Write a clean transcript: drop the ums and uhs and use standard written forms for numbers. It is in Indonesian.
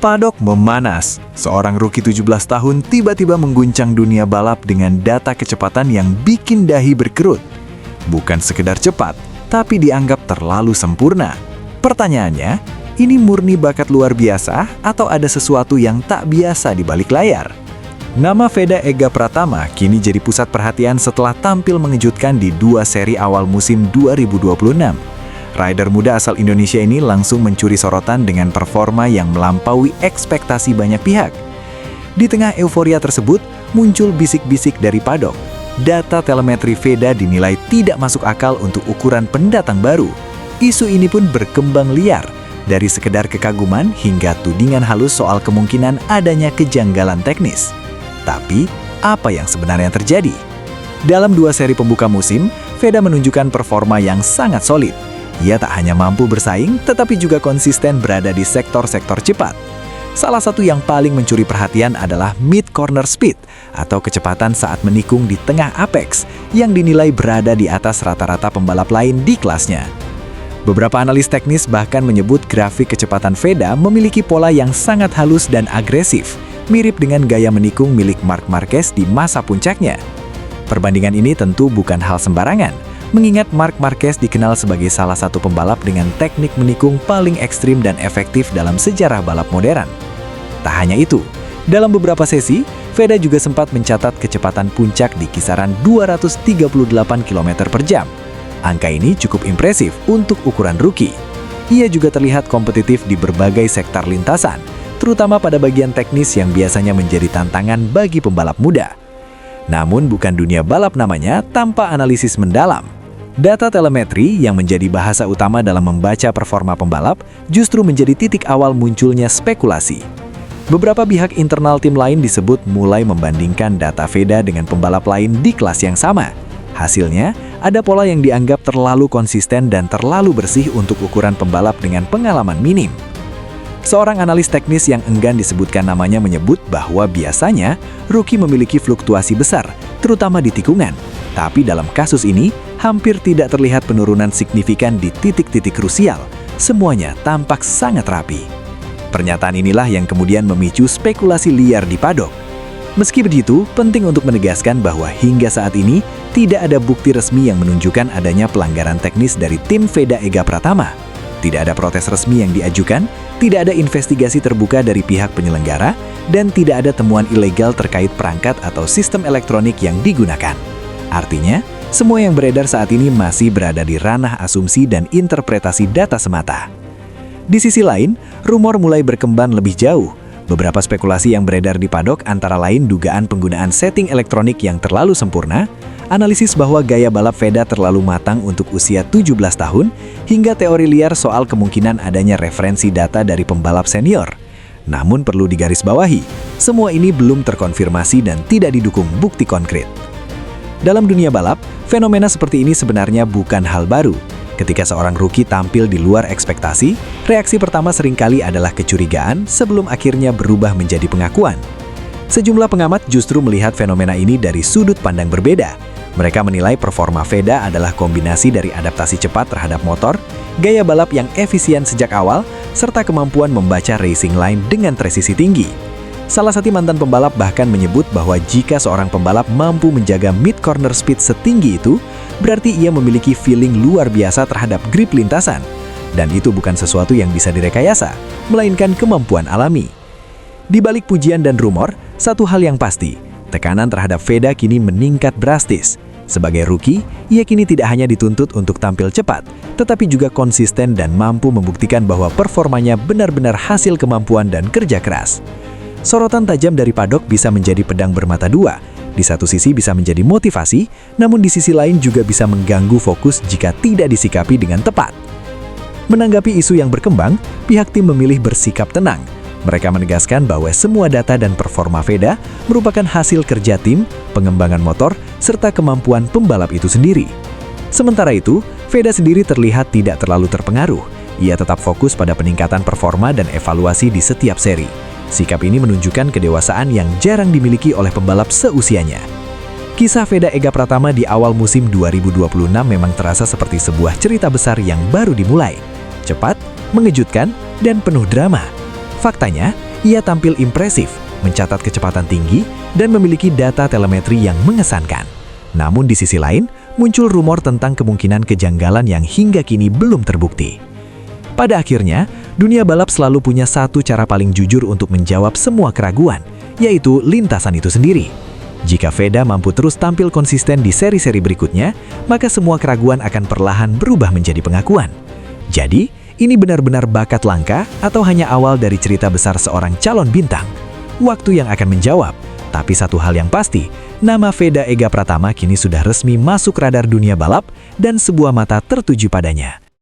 Paddock memanas. Seorang rookie 17 tahun tiba-tiba mengguncang dunia balap dengan data kecepatan yang bikin dahi berkerut. Bukan sekedar cepat, tapi dianggap terlalu sempurna. Pertanyaannya, ini murni bakat luar biasa atau ada sesuatu yang tak biasa di balik layar? Nama Veda Ega Pratama kini jadi pusat perhatian setelah tampil mengejutkan di 2 seri awal musim 2026. Rider muda asal Indonesia ini langsung mencuri sorotan dengan performa yang melampaui ekspektasi banyak pihak. Di tengah euforia tersebut, muncul bisik-bisik dari Paddock. Data telemetri Veda dinilai tidak masuk akal untuk ukuran pendatang baru. Isu ini pun berkembang liar, dari sekedar kekaguman hingga tudingan halus soal kemungkinan adanya kejanggalan teknis. Tapi, apa yang sebenarnya terjadi? Dalam 2 seri pembuka musim, Veda menunjukkan performa yang sangat solid. Ia tak hanya mampu bersaing, tetapi juga konsisten berada di sektor-sektor cepat. Salah satu yang paling mencuri perhatian adalah mid-corner speed, atau kecepatan saat menikung di tengah apex, yang dinilai berada di atas rata-rata pembalap lain di kelasnya. Beberapa analis teknis bahkan menyebut grafik kecepatan Veda memiliki pola yang sangat halus dan agresif, mirip dengan gaya menikung milik Marc Marquez di masa puncaknya. Perbandingan ini tentu bukan hal sembarangan, mengingat Marc Marquez dikenal sebagai salah satu pembalap dengan teknik menikung paling ekstrim dan efektif dalam sejarah balap modern. Tak hanya itu, dalam beberapa sesi, Veda juga sempat mencatat kecepatan puncak di kisaran 238 km per jam. Angka ini cukup impresif untuk ukuran rookie. Ia juga terlihat kompetitif di berbagai sektor lintasan, terutama pada bagian teknis yang biasanya menjadi tantangan bagi pembalap muda. Namun bukan dunia balap namanya tanpa analisis mendalam. Data telemetri yang menjadi bahasa utama dalam membaca performa pembalap justru menjadi titik awal munculnya spekulasi. Beberapa pihak internal tim lain disebut mulai membandingkan data Veda dengan pembalap lain di kelas yang sama. Hasilnya, ada pola yang dianggap terlalu konsisten dan terlalu bersih untuk ukuran pembalap dengan pengalaman minim. Seorang analis teknis yang enggan disebutkan namanya menyebut bahwa biasanya rookie memiliki fluktuasi besar, terutama di tikungan. Tapi dalam kasus ini, hampir tidak terlihat penurunan signifikan di titik-titik krusial. Semuanya tampak sangat rapi. Pernyataan inilah yang kemudian memicu spekulasi liar di Paddock. Meski begitu, penting untuk menegaskan bahwa hingga saat ini tidak ada bukti resmi yang menunjukkan adanya pelanggaran teknis dari tim Veda Ega Pratama. Tidak ada protes resmi yang diajukan, tidak ada investigasi terbuka dari pihak penyelenggara, dan tidak ada temuan ilegal terkait perangkat atau sistem elektronik yang digunakan. Artinya, semua yang beredar saat ini masih berada di ranah asumsi dan interpretasi data semata. Di sisi lain, rumor mulai berkembang lebih jauh. Beberapa spekulasi yang beredar di Paddock antara lain dugaan penggunaan setting elektronik yang terlalu sempurna, analisis bahwa gaya balap Veda terlalu matang untuk usia 17 tahun, hingga teori liar soal kemungkinan adanya referensi data dari pembalap senior. Namun perlu digarisbawahi, semua ini belum terkonfirmasi dan tidak didukung bukti konkret. Dalam dunia balap, fenomena seperti ini sebenarnya bukan hal baru. Ketika seorang rookie tampil di luar ekspektasi, reaksi pertama seringkali adalah kecurigaan sebelum akhirnya berubah menjadi pengakuan. Sejumlah pengamat justru melihat fenomena ini dari sudut pandang berbeda. Mereka menilai performa Veda adalah kombinasi dari adaptasi cepat terhadap motor, gaya balap yang efisien sejak awal, serta kemampuan membaca racing line dengan presisi tinggi. Salah satu mantan pembalap bahkan menyebut bahwa jika seorang pembalap mampu menjaga mid-corner speed setinggi itu, berarti ia memiliki feeling luar biasa terhadap grip lintasan. Dan itu bukan sesuatu yang bisa direkayasa, melainkan kemampuan alami. Di balik pujian dan rumor, satu hal yang pasti, tekanan terhadap Veda kini meningkat drastis. Sebagai rookie, ia kini tidak hanya dituntut untuk tampil cepat, tetapi juga konsisten dan mampu membuktikan bahwa performanya benar-benar hasil kemampuan dan kerja keras. Sorotan tajam dari Paddock bisa menjadi pedang bermata dua. Di satu sisi bisa menjadi motivasi, namun di sisi lain juga bisa mengganggu fokus jika tidak disikapi dengan tepat. Menanggapi isu yang berkembang, pihak tim memilih bersikap tenang. Mereka menegaskan bahwa semua data dan performa Veda merupakan hasil kerja tim, pengembangan motor, serta kemampuan pembalap itu sendiri. Sementara itu, Veda sendiri terlihat tidak terlalu terpengaruh. Ia tetap fokus pada peningkatan performa dan evaluasi di setiap seri. Sikap ini menunjukkan kedewasaan yang jarang dimiliki oleh pembalap seusianya. Kisah Veda Ega Pratama di awal musim 2026 memang terasa seperti sebuah cerita besar yang baru dimulai. Cepat, mengejutkan, dan penuh drama. Faktanya, Ia tampil impresif, mencatat kecepatan tinggi, dan memiliki data telemetri yang mengesankan. Namun di sisi lain, muncul rumor tentang kemungkinan kejanggalan yang hingga kini belum terbukti. Pada akhirnya, dunia balap selalu punya satu cara paling jujur untuk menjawab semua keraguan, yaitu lintasan itu sendiri. Jika Veda mampu terus tampil konsisten di seri-seri berikutnya, maka semua keraguan akan perlahan berubah menjadi pengakuan. Jadi, ini benar-benar bakat langka atau hanya awal dari cerita besar seorang calon bintang? Waktu yang akan menjawab. Tapi satu hal yang pasti, nama Veda Ega Pratama kini sudah resmi masuk radar dunia balap dan sebuah mata tertuju padanya.